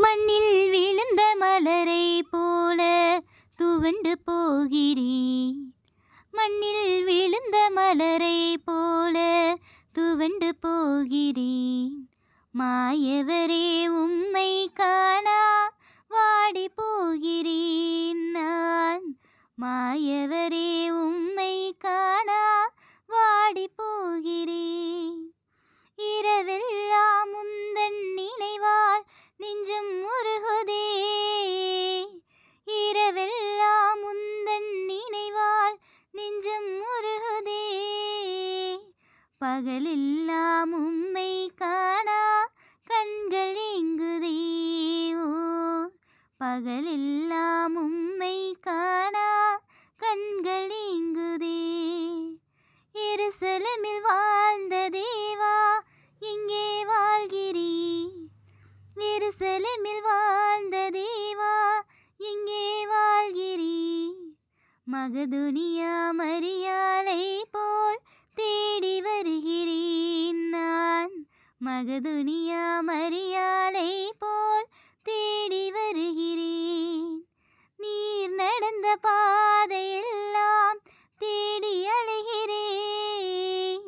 மண்ணில் விழுந்த மலரை போல துவண்டு போகிறேன். மண்ணில் விழுந்த மலரை போல துவண்டு போகிறேன். மாயவரே உம்மை காணா வாடி போகிறேன் நான். மாயவரே உம்மை காணா வாடி போகிறேன். இரவெல்லாம் உந்தன் நினைவால் நெஞ்சம் உருகுதே. இரவெல்லாம் உந்தன் நினைவால் நெஞ்சம் உருகுதே. பகலெல்லாம் உம்மை காணா கண்கள் ஏங்குதே. ஓ, பகலெல்லாம் உம்மை காணா கண்கள் ஏங்குதே. எருசலேமில் வாழ்ந்த தேவா இங்கே வாழ்கிறீர். எருசலேமில் வாழ்ந்த தேவா இங்கே வாழ்கிறீர். மகதுனியா மரியாளை போல் தேடி வருகிறேன் நான். மகதுனியா மரியாளை போல் தேடி வருகிறேன். நீர் நடந்த பாதையெல்லாம் தேடி அலைகிறேன்.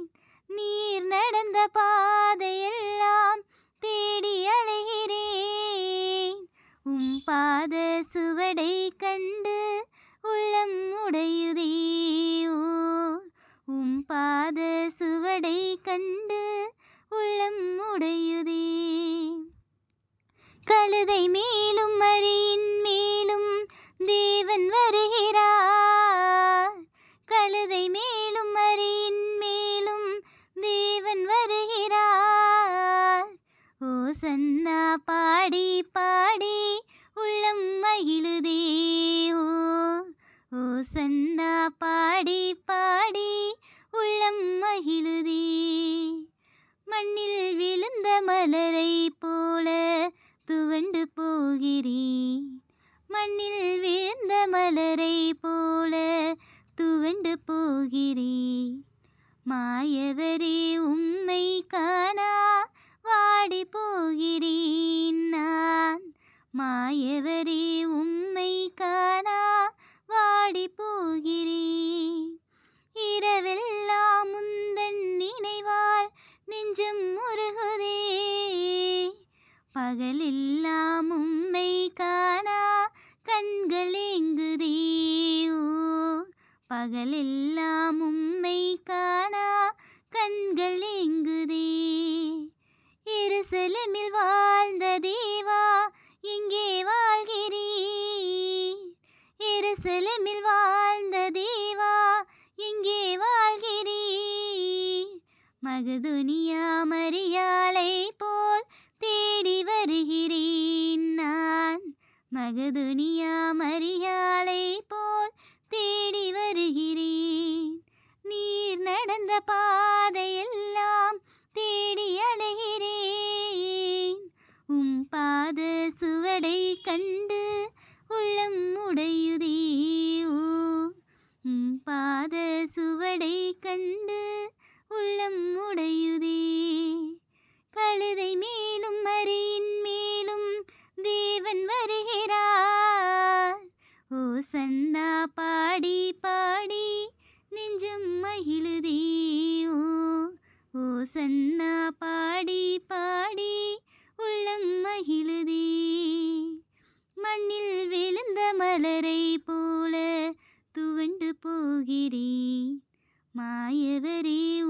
நீர் நடந்த பாதையெல்லாம் தேடி அலைகிறேன். உம் பாத சுவடை கண்டு உள்ளம் உடையுதே. ஓ, உம் பாத சுவடை கண்டு உள்ளம் உடையுதே. கழுதை மேலும் மரியின் மேலும் தேவன் வருகிறார். கழுதை மேலும் மரியின் மேலும் தேவன் வருகிறார். ஓசன்னா பாடி பாடி உள்ளம் மகிழுதே. ஓ, ஓசன்னா பாடி பாடி உள்ளம் மகிழுதே. மண்ணில் விழுந்த மலரை போல துவண்டு போகிறேன். மண்ணில் விழுந்த மலரை போல துவண்டு போகிறேன். மாயவரே உம்மை காணா வாடி போகிறேன் நான். மாயவரே உம்மை காணா வாடி போகிறேன். இரவெல்லாம் உந்தன் நினைவால் நெஞ்சம் உருகுதே. பகலெல்லாம் உம்மை காணா கண்கள் ஏங்குதே. ஓ, பகலெல்லாம் உம்மை காணா கண்கள் ஏங்குதே. எருசலேமில் வாழ்ந்த தேவா இங்கே வாழ்கிறீர். எருசலேமில் வாழ்ந்த தேவா இங்கே வாழ்கிறீர். மகதுனியா மரியாளை போல் தேடி வருகிறேன் நான். மகதுனியா மரியாளை போல் தேடி வருகிறேன். நீர் நடந்த பாதையெல்லாம் தேடி அலைகிறேன். உம் பாத சுவடை கண்டு உள்ளம் உடையுதே. ஓ, உம் பாத சுவடை கண்டு உள்ளம் உடையுதே. கழுதை மேலும் மரியின் மேலும் தேவன் வருகிறார். ஓசன்னா பாடி பாடி நெஞ்சம் மகிழுதே. ஓ, ஓசன்னா பாடி பாடி உள்ளம் மகிழுதே. மண்ணில் விழுந்த மலரை போல துவண்டு போகிறேன். மாயவரே